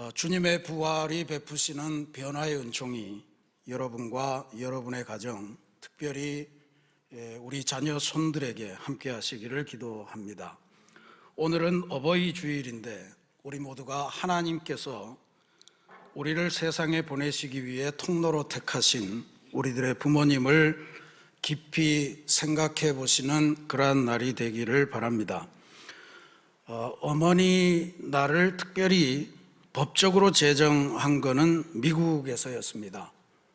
주님의 부활이 베푸시는 변화의 은총이 여러분과 여러분의 가정, 특별히 우리 자녀 손들에게 함께 하시기를 기도합니다. 오늘은 어버이 주일인데 우리 모두가 하나님께서 우리를 세상에 보내시기 위해 통로로 택하신 우리들의 부모님을 깊이 생각해 보시는 그러한 날이 되기를 바랍니다. 어머니 날을 특별히 법적으로 제정한 것은 미국에서였습니다.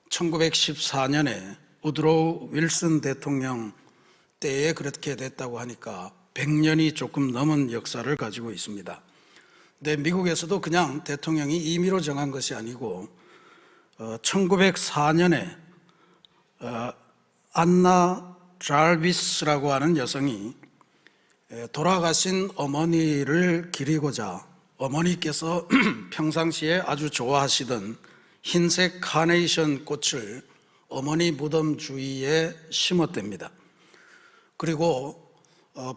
1914년에 우드로우 윌슨 대통령 때에 그렇게 됐다고 하니까 100년이 조금 넘은 역사를 가지고 있습니다. 근데 미국에서도 그냥 대통령이 임의로 정한 것이 아니고 1904년에 안나 잘비스라고 하는 여성이 돌아가신 어머니를 기리고자 어머니께서 평상시에 아주 좋아하시던 흰색 카네이션 꽃을 어머니 무덤 주위에 심었답니다. 그리고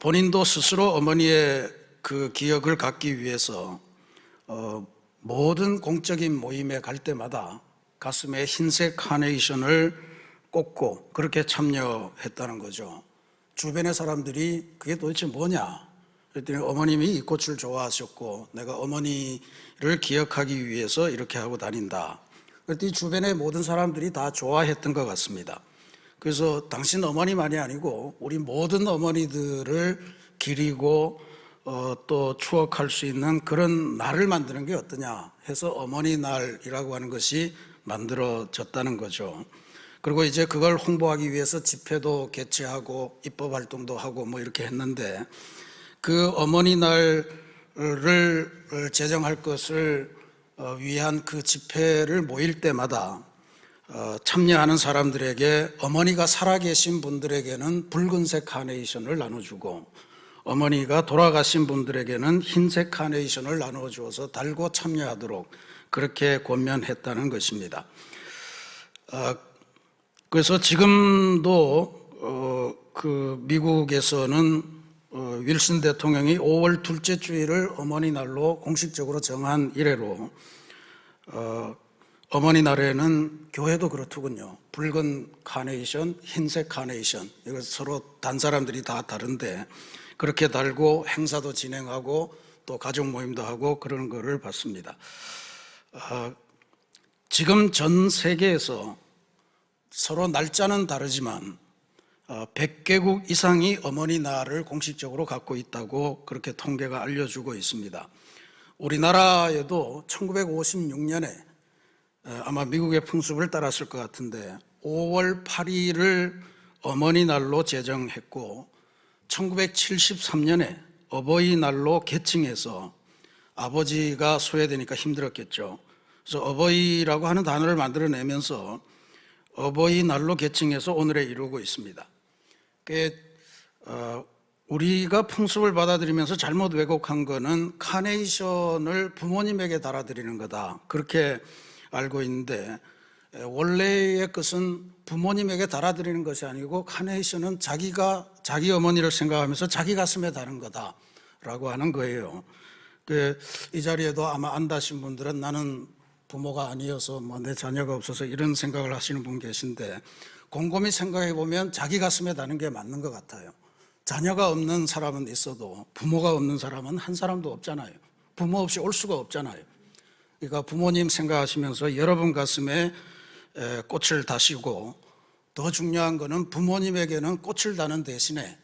본인도 스스로 어머니의 그 기억을 갖기 위해서 모든 공적인 모임에 갈 때마다 가슴에 흰색 카네이션을 꽂고 그렇게 참여했다는 거죠. 주변의 사람들이 그게 도대체 뭐냐? 그랬더니 어머님이 이 꽃을 좋아하셨고 내가 어머니를 기억하기 위해서 이렇게 하고 다닌다. 그랬더니 주변의 모든 사람들이 다 좋아했던 것 같습니다. 그래서 당신 어머니만이 아니고 우리 모든 어머니들을 기리고 또 추억할 수 있는 그런 날을 만드는 게 어떠냐 해서 어머니 날이라고 하는 것이 만들어졌다는 거죠. 그리고 이제 그걸 홍보하기 위해서 집회도 개최하고 입법 활동도 하고 뭐 이렇게 했는데 그 어머니 날을 제정할 것을 위한 그 집회를 모일 때마다 참여하는 사람들에게 어머니가 살아계신 분들에게는 붉은색 카네이션을 나눠주고 어머니가 돌아가신 분들에게는 흰색 카네이션을 나눠주어서 달고 참여하도록 그렇게 권면했다는 것입니다. 그래서 지금도 그 미국에서는 윌슨 대통령이 5월 둘째 주일을 어머니 날로 공식적으로 정한 이래로 어머니 날에는 교회도 그렇더군요. 붉은 카네이션, 흰색 카네이션, 이거 서로 단 사람들이 다 다른데 그렇게 달고 행사도 진행하고 또 가족 모임도 하고 그런 거를 봤습니다. 지금 전 세계에서 서로 날짜는 다르지만 100개국 이상이 어머니 날을 공식적으로 갖고 있다고 그렇게 통계가 알려주고 있습니다. 우리나라에도 1956년에 아마 미국의 풍습을 따랐을 것 같은데 5월 8일을 어머니 날로 제정했고 1973년에 어버이날로 개칭해서 아버지가 소외되니까 힘들었겠죠. 그래서 어버이라고 하는 단어를 만들어내면서 어버이날로 개칭해서 오늘에 이루고 있습니다. 우리가 풍습을 받아들이면서 잘못 왜곡한 거는 카네이션을 부모님에게 달아드리는 거다 그렇게 알고 있는데 원래의 것은 부모님에게 달아드리는 것이 아니고 카네이션은 자기 어머니를 생각하면서 자기 가슴에 다는 거다라고 하는 거예요. 이 자리에도 아마 안다신 분들은 나는 부모가 아니어서 내 자녀가 없어서 이런 생각을 하시는 분 계신데 곰곰이 생각해 보면 자기 가슴에 다는 게 맞는 것 같아요. 자녀가 없는 사람은 있어도 부모가 없는 사람은 한 사람도 없잖아요. 부모 없이 올 수가 없잖아요. 그러니까 부모님 생각하시면서 여러분 가슴에 꽃을 다시고 더 중요한 거는 부모님에게는 꽃을 다는 대신에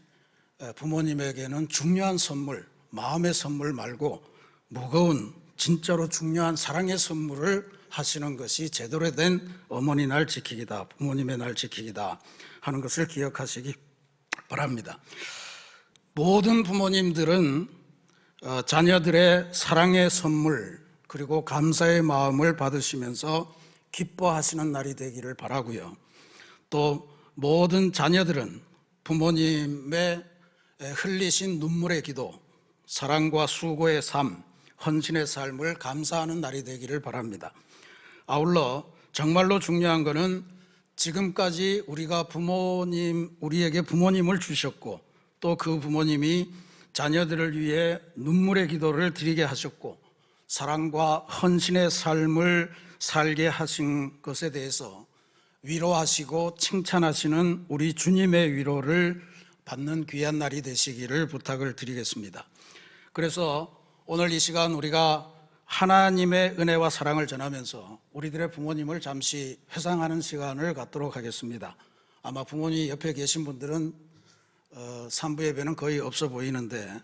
부모님에게는 중요한 선물, 마음의 선물 말고 무거운 진짜로 중요한 사랑의 선물을 하시는 것이 제대로 된 어머니 날 지키기다, 부모님의 날 지키기다 하는 것을 기억하시기 바랍니다. 모든 부모님들은 자녀들의 사랑의 선물 그리고 감사의 마음을 받으시면서 기뻐하시는 날이 되기를 바라고요. 또 모든 자녀들은 부모님의 흘리신 눈물의 기도, 사랑과 수고의 삶, 헌신의 삶을 감사하는 날이 되기를 바랍니다. 아울러 정말로 중요한 것은 지금까지 우리에게 부모님을 주셨고 또 그 부모님이 자녀들을 위해 눈물의 기도를 드리게 하셨고 사랑과 헌신의 삶을 살게 하신 것에 대해서 위로하시고 칭찬하시는 우리 주님의 위로를 받는 귀한 날이 되시기를 부탁을 드리겠습니다. 그래서 오늘 이 시간 우리가 하나님의 은혜와 사랑을 전하면서 우리들의 부모님을 잠시 회상하는 시간을 갖도록 하겠습니다. 아마 부모님 옆에 계신 분들은 3부 예배는 거의 없어 보이는데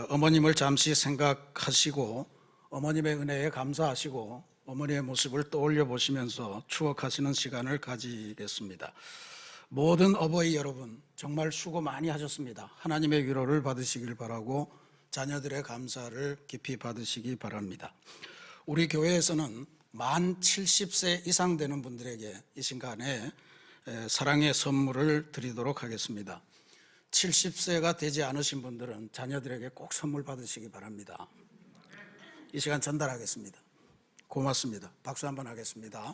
어머님을 잠시 생각하시고 어머님의 은혜에 감사하시고 어머니의 모습을 떠올려 보시면서 추억하시는 시간을 가지겠습니다. 모든 어버이 여러분 정말 수고 많이 하셨습니다. 하나님의 위로를 받으시길 바라고 자녀들의 감사를 깊이 받으시기 바랍니다. 우리 교회에서는 만 70세 이상 되는 분들에게 이 시간에 사랑의 선물을 드리도록 하겠습니다. 70세가 되지 않으신 분들은 자녀들에게 꼭 선물 받으시기 바랍니다. 이 시간 전달하겠습니다. 고맙습니다. 박수 한번 하겠습니다.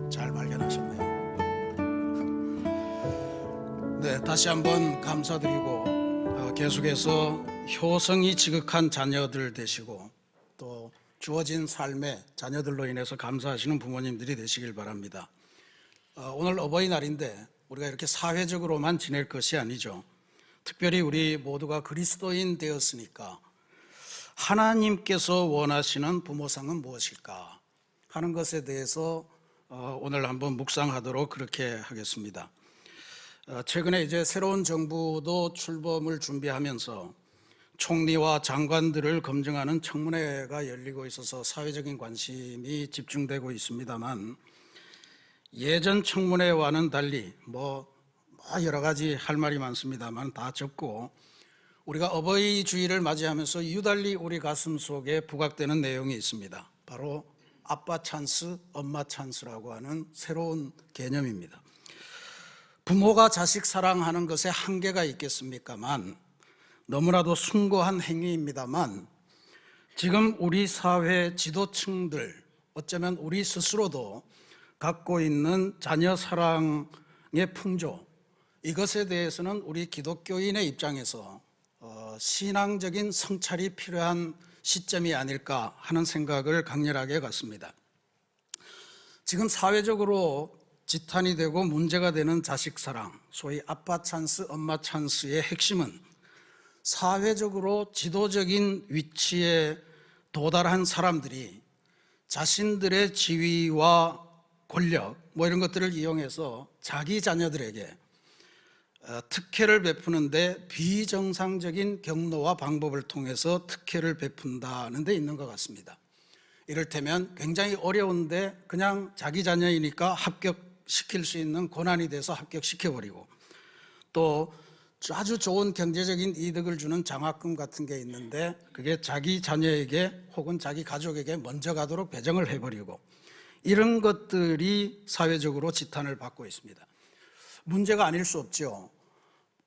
잘 발견하셨네요. 네, 다시 한번 감사드리고 계속해서 효성이 지극한 자녀들 되시고 또 주어진 삶에 자녀들로 인해서 감사하시는 부모님들이 되시길 바랍니다. 오늘 어버이날인데 우리가 이렇게 사회적으로만 지낼 것이 아니죠. 특별히 우리 모두가 그리스도인 되었으니까 하나님께서 원하시는 부모상은 무엇일까 하는 것에 대해서 오늘 한번 묵상하도록 그렇게 하겠습니다. 최근에 이제 새로운 정부도 출범을 준비하면서 총리와 장관들을 검증하는 청문회가 열리고 있어서 사회적인 관심이 집중되고 있습니다만 예전 청문회와는 달리 여러 가지 할 말이 많습니다만 다 접고 우리가 어버이 주일을 맞이하면서 유달리 우리 가슴 속에 부각되는 내용이 있습니다. 바로 아빠 찬스, 엄마 찬스라고 하는 새로운 개념입니다. 부모가 자식 사랑하는 것에 한계가 있겠습니까만 너무나도 숭고한 행위입니다만 지금 우리 사회 지도층들 어쩌면 우리 스스로도 갖고 있는 자녀 사랑의 풍조 이것에 대해서는 우리 기독교인의 입장에서 신앙적인 성찰이 필요한 시점이 아닐까 하는 생각을 강렬하게 갖습니다. 지금 사회적으로 지탄이 되고 문제가 되는 자식 사랑, 소위 아빠 찬스, 엄마 찬스의 핵심은 사회적으로 지도적인 위치에 도달한 사람들이 자신들의 지위와 권력 이런 것들을 이용해서 자기 자녀들에게 특혜를 베푸는데 비정상적인 경로와 방법을 통해서 특혜를 베푼다는 데 있는 것 같습니다. 이를테면 굉장히 어려운데 그냥 자기 자녀이니까 합격시킬 수 있는 권한이 돼서 합격시켜버리고 또 아주 좋은 경제적인 이득을 주는 장학금 같은 게 있는데 그게 자기 자녀에게 혹은 자기 가족에게 먼저 가도록 배정을 해버리고 이런 것들이 사회적으로 지탄을 받고 있습니다. 문제가 아닐 수 없죠.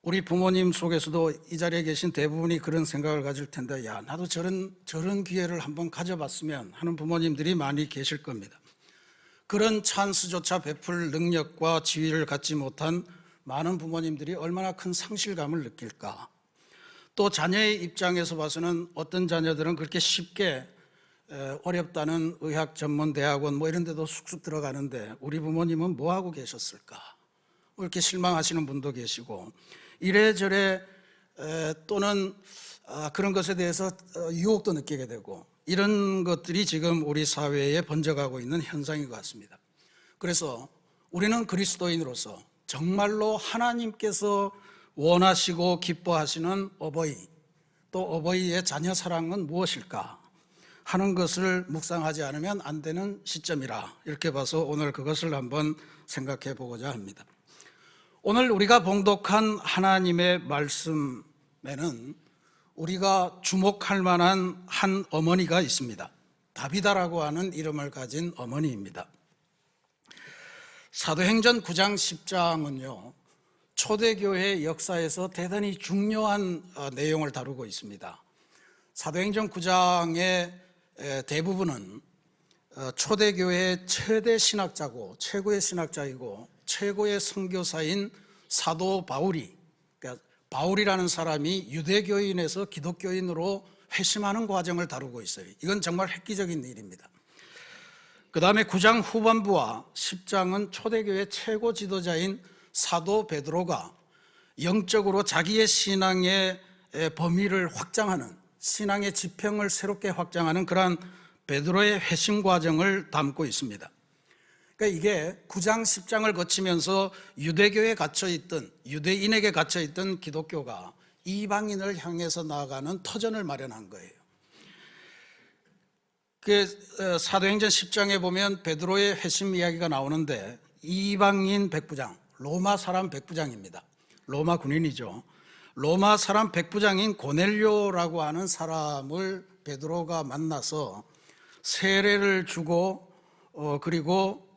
우리 부모님 속에서도 이 자리에 계신 대부분이 그런 생각을 가질 텐데 나도 저런 기회를 한번 가져봤으면 하는 부모님들이 많이 계실 겁니다. 그런 찬스조차 베풀 능력과 지위를 갖지 못한 많은 부모님들이 얼마나 큰 상실감을 느낄까. 또 자녀의 입장에서 봐서는 어떤 자녀들은 그렇게 쉽게 어렵다는 의학 전문 대학원 이런 데도 쑥쑥 들어가는데 우리 부모님은 뭐 하고 계셨을까? 이렇게 실망하시는 분도 계시고 이래저래 또는 그런 것에 대해서 유혹도 느끼게 되고 이런 것들이 지금 우리 사회에 번져가고 있는 현상인 것 같습니다. 그래서 우리는 그리스도인으로서 정말로 하나님께서 원하시고 기뻐하시는 어버이 또 어버이의 자녀 사랑은 무엇일까? 하는 것을 묵상하지 않으면 안 되는 시점이라 이렇게 봐서 오늘 그것을 한번 생각해 보고자 합니다. 오늘 우리가 봉독한 하나님의 말씀에는 우리가 주목할 만한 한 어머니가 있습니다. 다비다라고 하는 이름을 가진 어머니입니다. 사도행전 9장 10장은요 초대교회 역사에서 대단히 중요한 내용을 다루고 있습니다. 사도행전 9장의 대부분은 초대교회의 최대 신학자고 최고의 신학자이고 최고의 선교사인 사도 바울이, 그러니까 바울이라는 사람이 유대교인에서 기독교인으로 회심하는 과정을 다루고 있어요. 이건 정말 획기적인 일입니다. 그 다음에 9장 후반부와 10장은 초대교회 최고 지도자인 사도 베드로가 영적으로 자기의 신앙의 범위를 확장하는, 신앙의 지평을 새롭게 확장하는 그러한 베드로의 회심 과정을 담고 있습니다. 그러니까 이게 9장 10장을 거치면서 유대교에 갇혀있던, 유대인에게 갇혀있던 기독교가 이방인을 향해서 나아가는 터전을 마련한 거예요. 사도행전 10장에 보면 베드로의 회심 이야기가 나오는데 이방인 백부장, 로마 사람 백부장입니다. 로마 군인이죠. 로마 사람 백부장인 고넬료라고 하는 사람을 베드로가 만나서 세례를 주고 그리고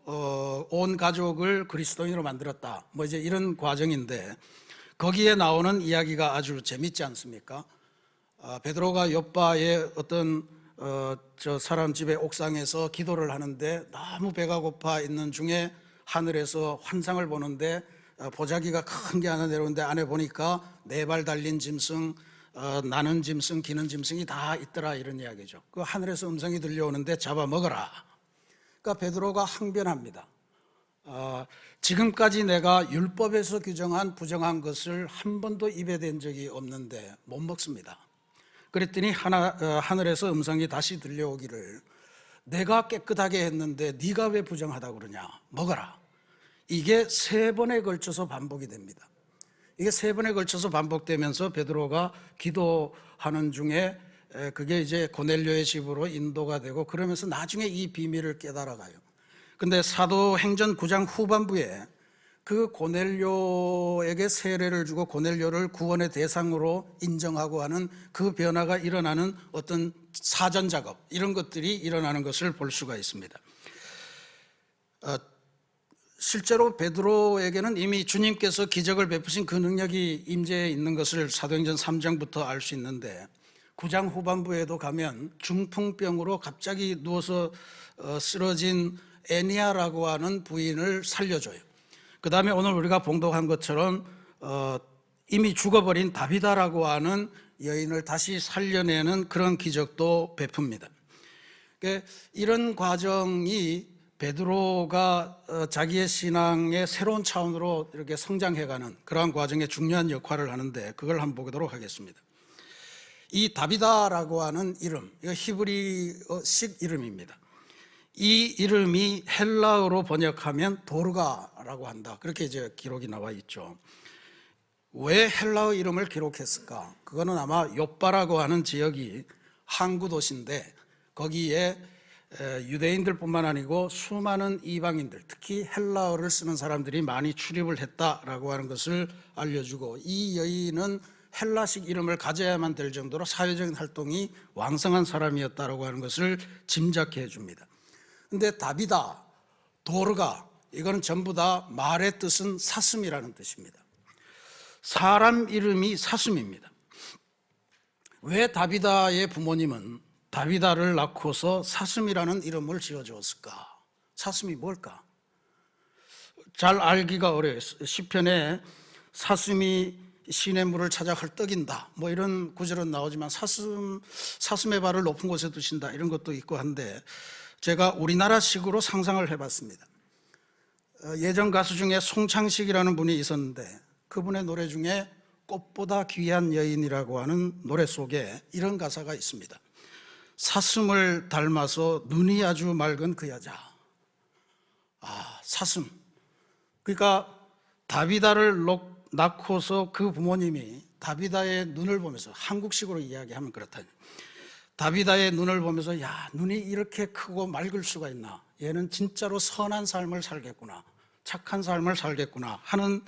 온 가족을 그리스도인으로 만들었다. 뭐 이제 이런 과정인데 거기에 나오는 이야기가 아주 재밌지 않습니까? 베드로가 요빠의 어떤 저 사람 집의 옥상에서 기도를 하는데 너무 배가 고파 있는 중에 하늘에서 환상을 보는데 보자기가 큰 게 하나 내려오는데 안에 보니까 4발 달린 짐승, 나는 짐승, 기는 짐승이 다 있더라, 이런 이야기죠. 그 하늘에서 음성이 들려오는데 잡아먹어라. 그러니까 베드로가 항변합니다. 지금까지 내가 율법에서 규정한 부정한 것을 한 번도 입에 댄 적이 없는데 못 먹습니다. 그랬더니 하늘에서 음성이 다시 들려오기를 내가 깨끗하게 했는데 네가 왜 부정하다고 그러냐, 먹어라. 이게 3번에 걸쳐서 반복이 됩니다. 이게 3번에 걸쳐서 반복되면서 베드로가 기도하는 중에 그게 이제 고넬료의 집으로 인도가 되고 그러면서 나중에 이 비밀을 깨달아가요. 근데 사도행전 9장 후반부에 그 고넬료에게 세례를 주고 고넬료를 구원의 대상으로 인정하고 하는 그 변화가 일어나는 어떤 사전 작업, 이런 것들이 일어나는 것을 볼 수가 있습니다. 실제로 베드로에게는 이미 주님께서 기적을 베푸신 그 능력이 임재해 있는 것을 사도행전 3장부터 알 수 있는데 9장 후반부에도 가면 중풍병으로 갑자기 누워서 쓰러진 애니아라고 하는 부인을 살려줘요. 그 다음에 오늘 우리가 봉독한 것처럼 이미 죽어버린 다비다라고 하는 여인을 다시 살려내는 그런 기적도 베풉니다. 그러니까 이런 과정이 베드로가 자기의 신앙의 새로운 차원으로 이렇게 성장해가는 그러한 과정에 중요한 역할을 하는데 그걸 한번 보도록 하겠습니다. 이 다비다라고 하는 이름, 이거 히브리식 이름입니다. 이 이름이 헬라어로 번역하면 도르가라고 한다, 그렇게 이제 기록이 나와 있죠. 왜 헬라어 이름을 기록했을까? 그거는 아마 요빠라고 하는 지역이 항구 도시인데 거기에 유대인들뿐만 아니고 수많은 이방인들, 특히 헬라어를 쓰는 사람들이 많이 출입을 했다라고 하는 것을 알려주고, 이 여인은 헬라식 이름을 가져야만 될 정도로 사회적인 활동이 왕성한 사람이었다라고 하는 것을 짐작해 줍니다. 근데 다비다, 도르가, 이거는 전부 다 말의 뜻은 사슴이라는 뜻입니다. 사람 이름이 사슴입니다. 왜 다비다의 부모님은 다비다를 낳고서 사슴이라는 이름을 지어주었을까? 사슴이 뭘까? 잘 알기가 어려워요. 시편에 사슴이 시냇물을 찾아 헐떡인다, 뭐 이런 구절은 나오지만 사슴의 발을 높은 곳에 두신다, 이런 것도 있고 한데 제가 우리나라식으로 상상을 해봤습니다. 예전 가수 중에 송창식이라는 분이 있었는데 그분의 노래 중에 꽃보다 귀한 여인이라고 하는 노래 속에 이런 가사가 있습니다. 사슴을 닮아서 눈이 아주 맑은 그 여자. 사슴. 그러니까 다비다를 낳고서 그 부모님이 다비다의 눈을 보면서, 한국식으로 이야기하면 그렇다, 다비다의 눈을 보면서 야, 눈이 이렇게 크고 맑을 수가 있나? 얘는 진짜로 선한 삶을 살겠구나, 착한 삶을 살겠구나 하는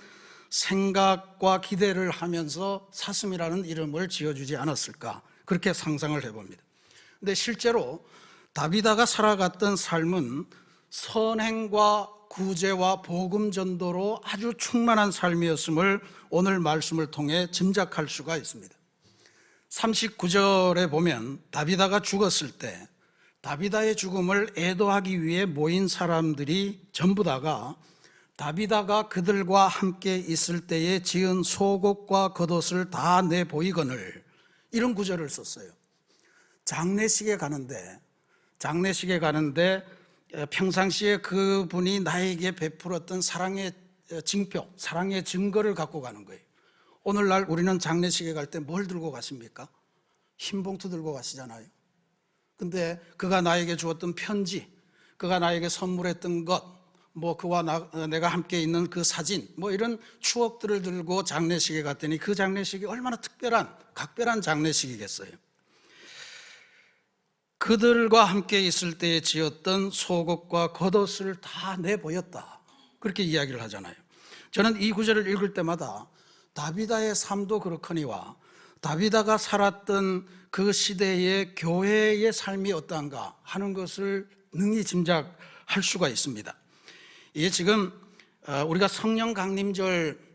생각과 기대를 하면서 사슴이라는 이름을 지어주지 않았을까, 그렇게 상상을 해봅니다. 근데 실제로 다비다가 살아갔던 삶은 선행과 구제와 복음 전도로 아주 충만한 삶이었음을 오늘 말씀을 통해 짐작할 수가 있습니다. 39절에 보면 다비다가 죽었을 때 다비다의 죽음을 애도하기 위해 모인 사람들이 전부 다가 다비다가 그들과 함께 있을 때에 지은 속옷과 겉옷을 다 내보이거늘, 이런 구절을 썼어요. 장례식에 가는데 평상시에 그분이 나에게 베풀었던 사랑의 징표, 사랑의 증거를 갖고 가는 거예요. 오늘날 우리는 장례식에 갈 때 뭘 들고 가십니까? 흰 봉투 들고 가시잖아요. 근데 그가 나에게 주었던 편지, 그가 나에게 선물했던 것, 그와 내가 함께 있는 그 사진, 이런 추억들을 들고 장례식에 갔더니 그 장례식이 얼마나 각별한 장례식이겠어요. 그들과 함께 있을 때에 지었던 속옷과 겉옷을 다 내보였다, 그렇게 이야기를 하잖아요. 저는 이 구절을 읽을 때마다 다비다의 삶도 그렇거니와 다비다가 살았던 그 시대의 교회의 삶이 어떠한가 하는 것을 능히 짐작할 수가 있습니다. 이게 지금 우리가 성령 강림절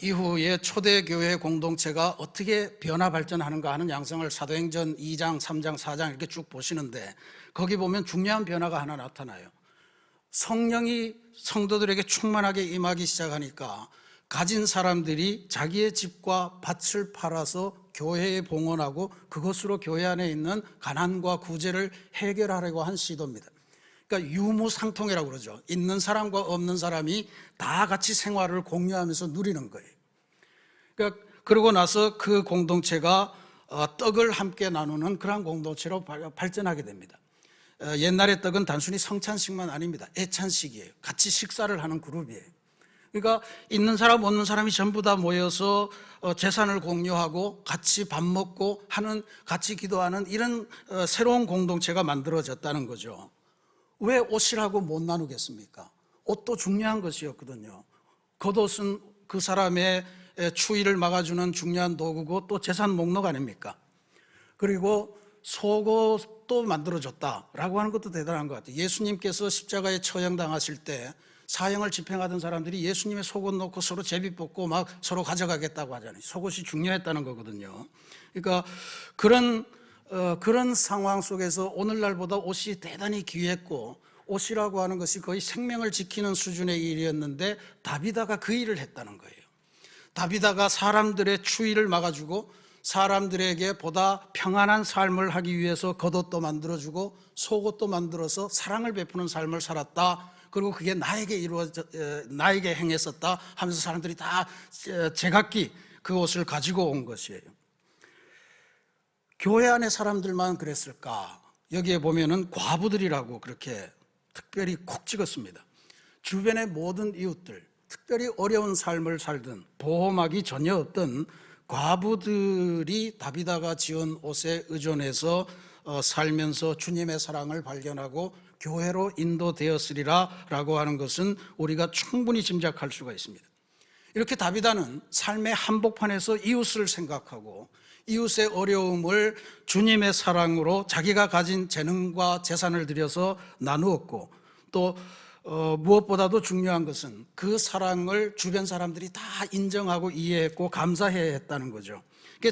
이후에 초대교회 공동체가 어떻게 변화 발전하는가 하는 양상을 사도행전 2장, 3장, 4장 이렇게 쭉 보시는데, 거기 보면 중요한 변화가 하나 나타나요. 성령이 성도들에게 충만하게 임하기 시작하니까 가진 사람들이 자기의 집과 밭을 팔아서 교회에 봉헌하고 그것으로 교회 안에 있는 가난과 구제를 해결하려고 한 시도입니다. 그러니까 유무상통이라고 그러죠. 있는 사람과 없는 사람이 다 같이 생활을 공유하면서 누리는 거예요. 그러니까 그러고 나서 그 공동체가 떡을 함께 나누는 그런 공동체로 발전하게 됩니다. 옛날의 떡은 단순히 성찬식만 아닙니다. 애찬식이에요. 같이 식사를 하는 그룹이에요. 그러니까 있는 사람 없는 사람이 전부 다 모여서 재산을 공유하고 같이 밥 먹고 하는, 같이 기도하는 이런 새로운 공동체가 만들어졌다는 거죠. 왜 옷이라고 못 나누겠습니까? 옷도 중요한 것이었거든요. 겉옷은 그 사람의 추위를 막아주는 중요한 도구고 또 재산 목록 아닙니까? 그리고 속옷도 만들어줬다라고 하는 것도 대단한 것 같아요. 예수님께서 십자가에 처형당하실 때 사형을 집행하던 사람들이 예수님의 속옷 놓고 서로 제비 뽑고 막 서로 가져가겠다고 하잖아요. 속옷이 중요했다는 거거든요. 그러니까 그런 상황 속에서 오늘날보다 옷이 대단히 귀했고, 옷이라고 하는 것이 거의 생명을 지키는 수준의 일이었는데 다비다가 그 일을 했다는 거예요. 다비다가 사람들의 추위를 막아주고 사람들에게 보다 평안한 삶을 하기 위해서 겉옷도 만들어주고 속옷도 만들어서 사랑을 베푸는 삶을 살았다. 그리고 그게 나에게 행했었다 하면서 사람들이 다 제각기 그 옷을 가지고 온 것이에요. 교회 안의 사람들만 그랬을까? 여기에 보면은 과부들이라고 그렇게 특별히 콕 찍었습니다. 주변의 모든 이웃들, 특별히 어려운 삶을 살던 보호막이 전혀 없던 과부들이 다비다가 지은 옷에 의존해서 살면서 주님의 사랑을 발견하고 교회로 인도되었으리라 라고 하는 것은 우리가 충분히 짐작할 수가 있습니다. 이렇게 다비다는 삶의 한복판에서 이웃을 생각하고 이웃의 어려움을 주님의 사랑으로 자기가 가진 재능과 재산을 들여서 나누었고, 또 무엇보다도 중요한 것은 그 사랑을 주변 사람들이 다 인정하고 이해했고 감사해야 했다는 거죠.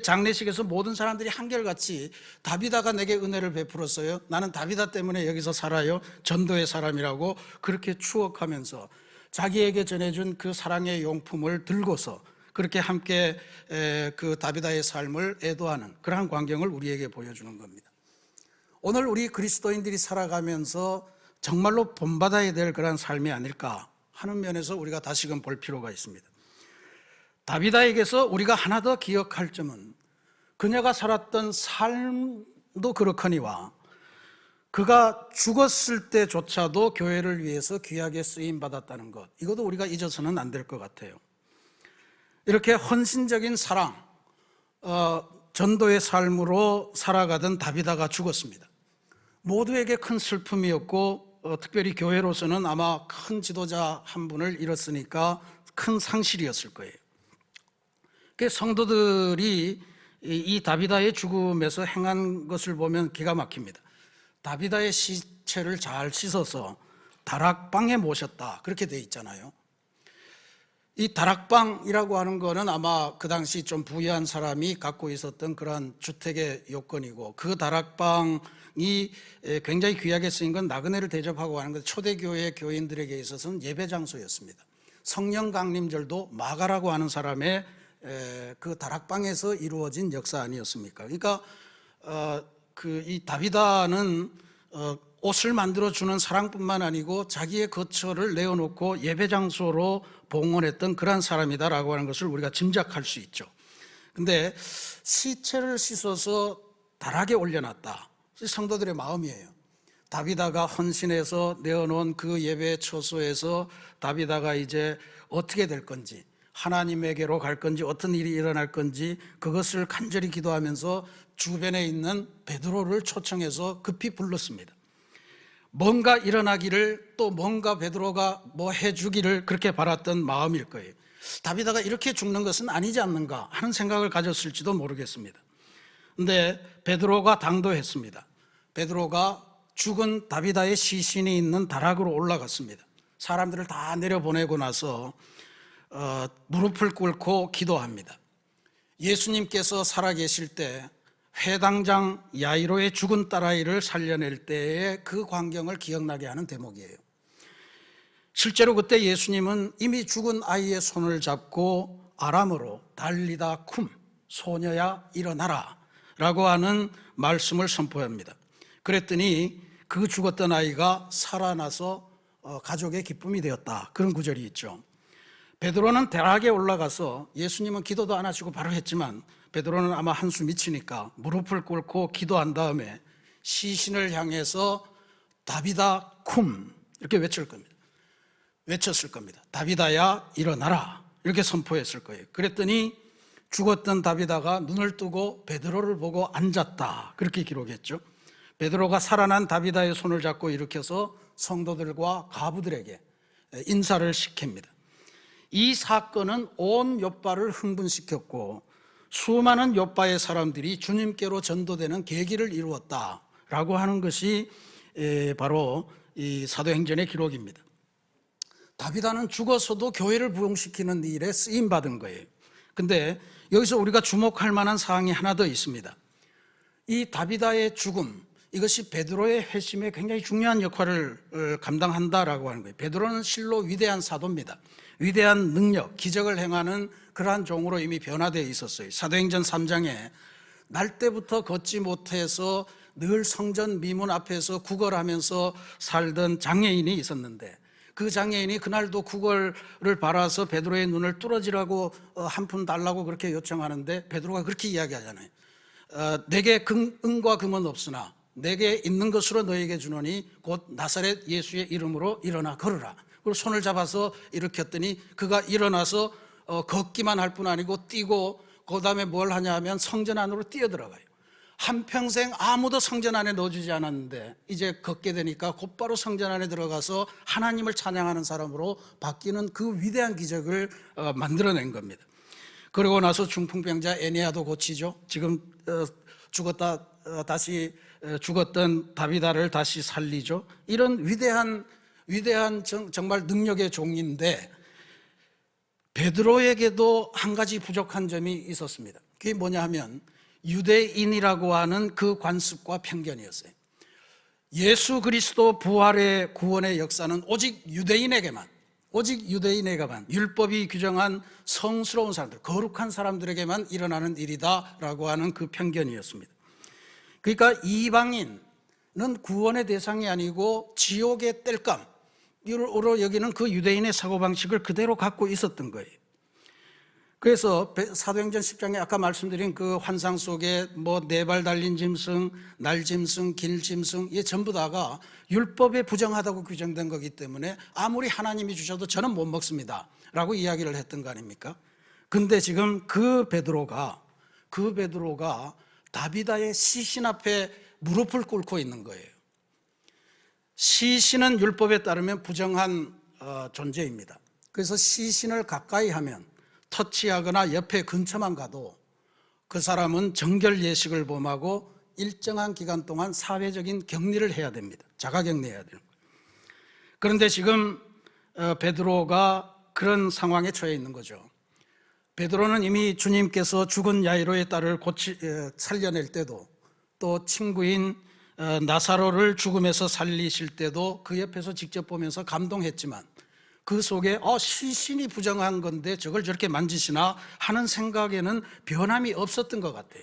장례식에서 모든 사람들이 한결같이 다비다가 내게 은혜를 베풀었어요, 나는 다비다 때문에 여기서 살아요, 전도의 사람이라고 그렇게 추억하면서 자기에게 전해준 그 사랑의 용품을 들고서 그렇게 함께 그 다비다의 삶을 애도하는 그러한 광경을 우리에게 보여주는 겁니다. 오늘 우리 그리스도인들이 살아가면서 정말로 본받아야 될 그런 삶이 아닐까 하는 면에서 우리가 다시금 볼 필요가 있습니다. 다비다에게서 우리가 하나 더 기억할 점은 그녀가 살았던 삶도 그렇거니와 그가 죽었을 때조차도 교회를 위해서 귀하게 쓰임받았다는 것, 이것도 우리가 잊어서는 안 될 것 같아요. 이렇게 헌신적인 사랑, 전도의 삶으로 살아가던 다비다가 죽었습니다. 모두에게 큰 슬픔이었고 특별히 교회로서는 아마 큰 지도자 한 분을 잃었으니까 큰 상실이었을 거예요. 성도들이 이 다비다의 죽음에서 행한 것을 보면 기가 막힙니다. 다비다의 시체를 잘 씻어서 다락방에 모셨다, 그렇게 돼 있잖아요. 이 다락방이라고 하는 거는 아마 그 당시 좀 부유한 사람이 갖고 있었던 그러한 주택의 요건이고, 그 다락방이 굉장히 귀하게 쓰인 건 나그네를 대접하고 하는 것, 초대교회 교인들에게 있어서는 예배 장소였습니다. 성령 강림절도 마가라고 하는 사람의 그 다락방에서 이루어진 역사 아니었습니까? 그러니까 이 다비다는 옷을 만들어주는 사랑뿐만 아니고 자기의 거처를 내어놓고 예배 장소로 봉헌했던 그런 사람이다라고 하는 것을 우리가 짐작할 수 있죠. 근데 시체를 씻어서 다락에 올려놨다, 성도들의 마음이에요. 다비다가 헌신해서 내어놓은 그 예배 처소에서 다비다가 이제 어떻게 될 건지, 하나님에게로 갈 건지, 어떤 일이 일어날 건지, 그것을 간절히 기도하면서 주변에 있는 베드로를 초청해서 급히 불렀습니다. 뭔가 일어나기를, 또 뭔가 베드로가 뭐 해주기를 그렇게 바랐던 마음일 거예요. 다비다가 이렇게 죽는 것은 아니지 않는가 하는 생각을 가졌을지도 모르겠습니다. 근데 베드로가 당도했습니다. 베드로가 죽은 다비다의 시신이 있는 다락으로 올라갔습니다. 사람들을 다 내려보내고 나서 무릎을 꿇고 기도합니다. 예수님께서 살아계실 때 회당장 야이로의 죽은 딸아이를 살려낼 때의 그 광경을 기억나게 하는 대목이에요. 실제로 그때 예수님은 이미 죽은 아이의 손을 잡고 아람어로 달리다 쿰, 소녀야 일어나라 라고 하는 말씀을 선포합니다. 그랬더니 그 죽었던 아이가 살아나서 가족의 기쁨이 되었다, 그런 구절이 있죠. 베드로는 다락에 올라가서, 예수님은 기도도 안 하시고 바로 했지만 베드로는 아마 한숨 미치니까 무릎을 꿇고 기도한 다음에 시신을 향해서 다비다 쿰 이렇게 외쳤을 겁니다. 다비다야 일어나라, 이렇게 선포했을 거예요. 그랬더니 죽었던 다비다가 눈을 뜨고 베드로를 보고 앉았다, 그렇게 기록했죠. 베드로가 살아난 다비다의 손을 잡고 일으켜서 성도들과 가부들에게 인사를 시킵니다. 이 사건은 온 요빠를 흥분시켰고 수많은 요빠의 사람들이 주님께로 전도되는 계기를 이루었다라고 하는 것이 바로 이 사도행전의 기록입니다. 다비다는 죽어서도 교회를 부흥시키는 일에 쓰임받은 거예요. 근데 여기서 우리가 주목할 만한 사항이 하나 더 있습니다. 이 다비다의 죽음, 이것이 베드로의 회심에 굉장히 중요한 역할을 감당한다라고 하는 거예요. 베드로는 실로 위대한 사도입니다. 위대한 능력, 기적을 행하는 그러한 종으로 이미 변화되어 있었어요. 사도행전 3장에 날 때부터 걷지 못해서 늘 성전 미문 앞에서 구걸하면서 살던 장애인이 있었는데, 그 장애인이 그날도 구걸을 바라서 베드로의 눈을 뚫어지라고 한 푼 달라고 그렇게 요청하는데, 베드로가 그렇게 이야기하잖아요. 내게 은과 금은 없으나 내게 있는 것으로 너에게 주노니 곧 나사렛 예수의 이름으로 일어나 걸으라. 그리고 손을 잡아서 일으켰더니 그가 일어나서 걷기만 할 뿐 아니고 뛰고, 그 다음에 뭘 하냐 하면 성전 안으로 뛰어들어가요. 한평생 아무도 성전 안에 넣어주지 않았는데 이제 걷게 되니까 곧바로 성전 안에 들어가서 하나님을 찬양하는 사람으로 바뀌는 그 위대한 기적을 만들어낸 겁니다. 그러고 나서 중풍병자 에네아도 고치죠. 지금 다시 죽었던 다비다를 다시 살리죠. 이런 위대한 정말 능력의 종인데, 베드로에게도 한 가지 부족한 점이 있었습니다. 그게 뭐냐 하면 유대인이라고 하는 그 관습과 편견이었어요. 예수 그리스도 부활의 구원의 역사는 오직 유대인에게만, 율법이 규정한 성스러운 사람들, 거룩한 사람들에게만 일어나는 일이다라고 하는 그 편견이었습니다. 그러니까 이방인은 구원의 대상이 아니고 지옥의 땔감으로 여기는 그 유대인의 사고방식을 그대로 갖고 있었던 거예요. 그래서 사도행전 10장에 아까 말씀드린 그 환상 속에 뭐 4발 달린 짐승, 날짐승, 길짐승, 이게 전부 다가 율법에 부정하다고 규정된 거기 때문에 아무리 하나님이 주셔도 저는 못 먹습니다 라고 이야기를 했던 거 아닙니까? 근데 지금 그 베드로가 그 베드로가 다비다의 시신 앞에 무릎을 꿇고 있는 거예요. 시신은 율법에 따르면 부정한 존재입니다. 그래서 시신을 가까이 하면, 터치하거나 옆에 근처만 가도 그 사람은 정결 예식을 범하고 일정한 기간 동안 사회적인 격리를 해야 됩니다. 자가격리해야 되는 거예요. 그런데 지금 베드로가 그런 상황에 처해 있는 거죠. 베드로는 이미 주님께서 죽은 야이로의 딸을 살려낼 때도, 또 친구인 나사로를 죽음에서 살리실 때도 그 옆에서 직접 보면서 감동했지만, 그 속에 시신이 부정한 건데 저걸 저렇게 만지시나 하는 생각에는 변함이 없었던 것 같아요.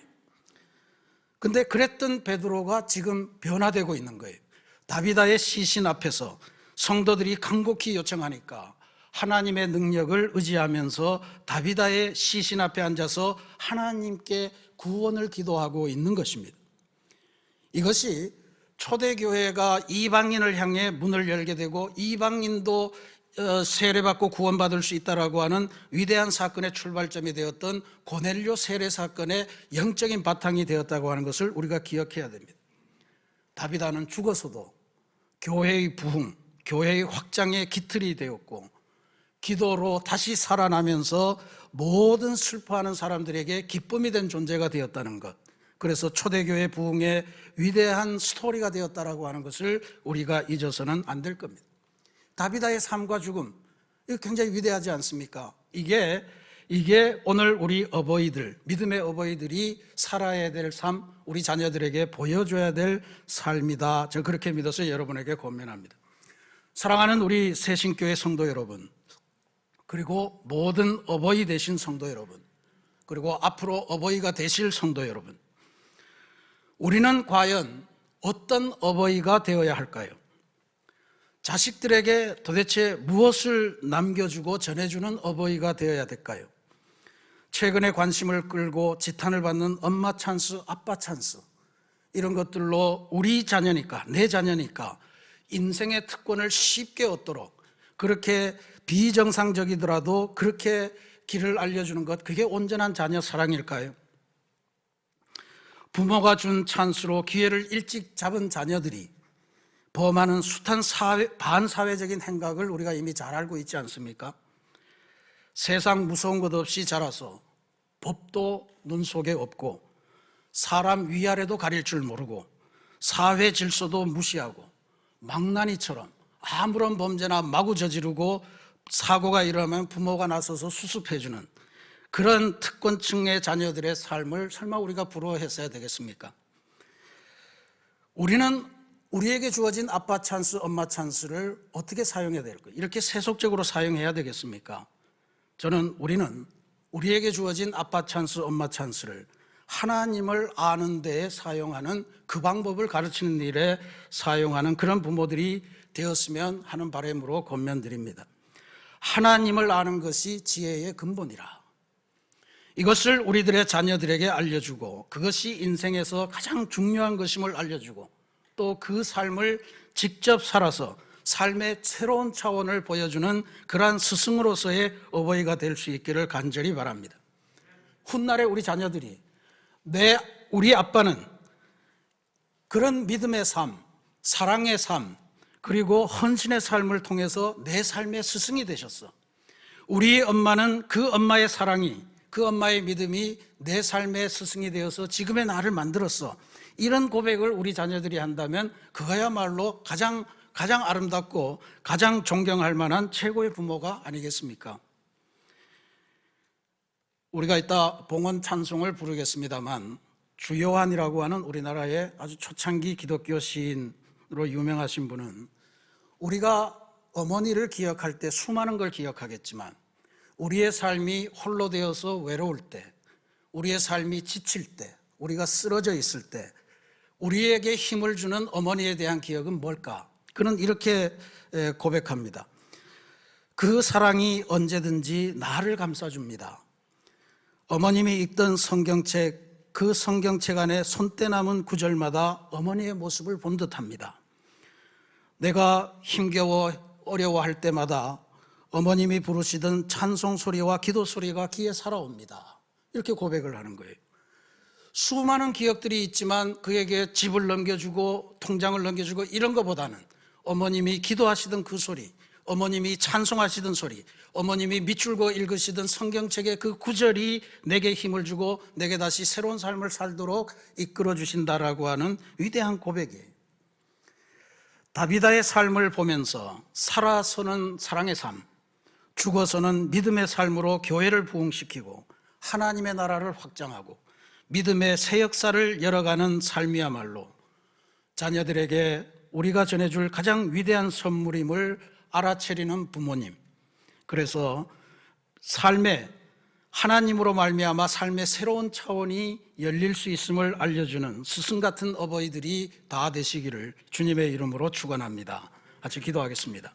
근데 그랬던 베드로가 지금 변화되고 있는 거예요. 다비다의 시신 앞에서 성도들이 간곡히 요청하니까 하나님의 능력을 의지하면서 다비다의 시신 앞에 앉아서 하나님께 구원을 기도하고 있는 것입니다. 이것이 초대교회가 이방인을 향해 문을 열게 되고 이방인도 세례받고 구원받을 수 있다라고 하는 위대한 사건의 출발점이 되었던 고넬료 세례 사건의 영적인 바탕이 되었다고 하는 것을 우리가 기억해야 됩니다. 다비다는 죽어서도 교회의 부흥, 교회의 확장의 기틀이 되었고, 기도로 다시 살아나면서 모든 슬퍼하는 사람들에게 기쁨이 된 존재가 되었다는 것, 그래서 초대교회 부흥의 위대한 스토리가 되었다라고 하는 것을 우리가 잊어서는 안 될 겁니다. 다비다의 삶과 죽음, 이거 굉장히 위대하지 않습니까? 이게 오늘 우리 어버이들, 믿음의 어버이들이 살아야 될 삶, 우리 자녀들에게 보여줘야 될 삶이다. 저 그렇게 믿어서 여러분에게 권면합니다. 사랑하는 우리 새신교회 성도 여러분, 그리고 모든 어버이 되신 성도 여러분, 그리고 앞으로 어버이가 되실 성도 여러분, 우리는 과연 어떤 어버이가 되어야 할까요? 자식들에게 도대체 무엇을 남겨주고 전해주는 어버이가 되어야 될까요? 최근에 관심을 끌고 지탄을 받는 엄마 찬스, 아빠 찬스, 이런 것들로 우리 자녀니까, 내 자녀니까 인생의 특권을 쉽게 얻도록 그렇게 비정상적이더라도 그렇게 길을 알려주는 것, 그게 온전한 자녀 사랑일까요? 부모가 준 찬스로 기회를 일찍 잡은 자녀들이 범하는 숱한 반사회적인 행각을 우리가 이미 잘 알고 있지 않습니까? 세상 무서운 것 없이 자라서 법도 눈 속에 없고 사람 위아래도 가릴 줄 모르고 사회 질서도 무시하고 망나니처럼 아무런 범죄나 마구 저지르고 사고가 일어나면 부모가 나서서 수습해주는 그런 특권층의 자녀들의 삶을 설마 우리가 부러워했어야 되겠습니까? 우리는 우리에게 주어진 아빠 찬스, 엄마 찬스를 어떻게 사용해야 될까요? 이렇게 세속적으로 사용해야 되겠습니까? 우리는 우리에게 주어진 아빠 찬스, 엄마 찬스를 하나님을 아는 데에 사용하는, 그 방법을 가르치는 일에 사용하는 그런 부모들이 되었으면 하는 바람으로 권면드립니다. 하나님을 아는 것이 지혜의 근본이라. 이것을 우리들의 자녀들에게 알려주고, 그것이 인생에서 가장 중요한 것임을 알려주고, 또 그 삶을 직접 살아서 삶의 새로운 차원을 보여주는 그러한 스승으로서의 어버이가 될 수 있기를 간절히 바랍니다. 훗날에 우리 자녀들이 우리 아빠는 그런 믿음의 삶, 사랑의 삶, 그리고 헌신의 삶을 통해서 내 삶의 스승이 되셨어. 우리 엄마는 그 엄마의 사랑이, 그 엄마의 믿음이 내 삶의 스승이 되어서 지금의 나를 만들었어. 이런 고백을 우리 자녀들이 한다면 그거야말로 가장 아름답고 가장 존경할 만한 최고의 부모가 아니겠습니까? 우리가 이따 봉헌 찬송을 부르겠습니다만, 주요한이라고 하는 우리나라의 아주 초창기 기독교 시인으로 유명하신 분은 우리가 어머니를 기억할 때 수많은 걸 기억하겠지만, 우리의 삶이 홀로 되어서 외로울 때, 우리의 삶이 지칠 때, 우리가 쓰러져 있을 때 우리에게 힘을 주는 어머니에 대한 기억은 뭘까? 그는 이렇게 고백합니다. 그 사랑이 언제든지 나를 감싸줍니다. 어머님이 읽던 성경책, 그 성경책 안에 손때 남은 구절마다 어머니의 모습을 본 듯합니다. 내가 힘겨워 어려워할 때마다 어머님이 부르시던 찬송 소리와 기도 소리가 귀에 살아옵니다. 이렇게 고백을 하는 거예요. 수많은 기억들이 있지만 그에게 집을 넘겨주고 통장을 넘겨주고 이런 것보다는 어머님이 기도하시던 그 소리, 어머님이 찬송하시던 소리, 어머님이 밑줄고 읽으시던 성경책의 그 구절이 내게 힘을 주고 내게 다시 새로운 삶을 살도록 이끌어 주신다라고 하는 위대한 고백이에요. 다비다의 삶을 보면서 살아서는 사랑의 삶, 죽어서는 믿음의 삶으로 교회를 부흥시키고 하나님의 나라를 확장하고 믿음의 새 역사를 열어가는 삶이야말로 자녀들에게 우리가 전해줄 가장 위대한 선물임을 알아차리는 부모님, 그래서 삶의 하나님으로 말미암아 삶의 새로운 차원이 열릴 수 있음을 알려주는 스승 같은 어버이들이 다 되시기를 주님의 이름으로 축원합니다. 같이 기도하겠습니다.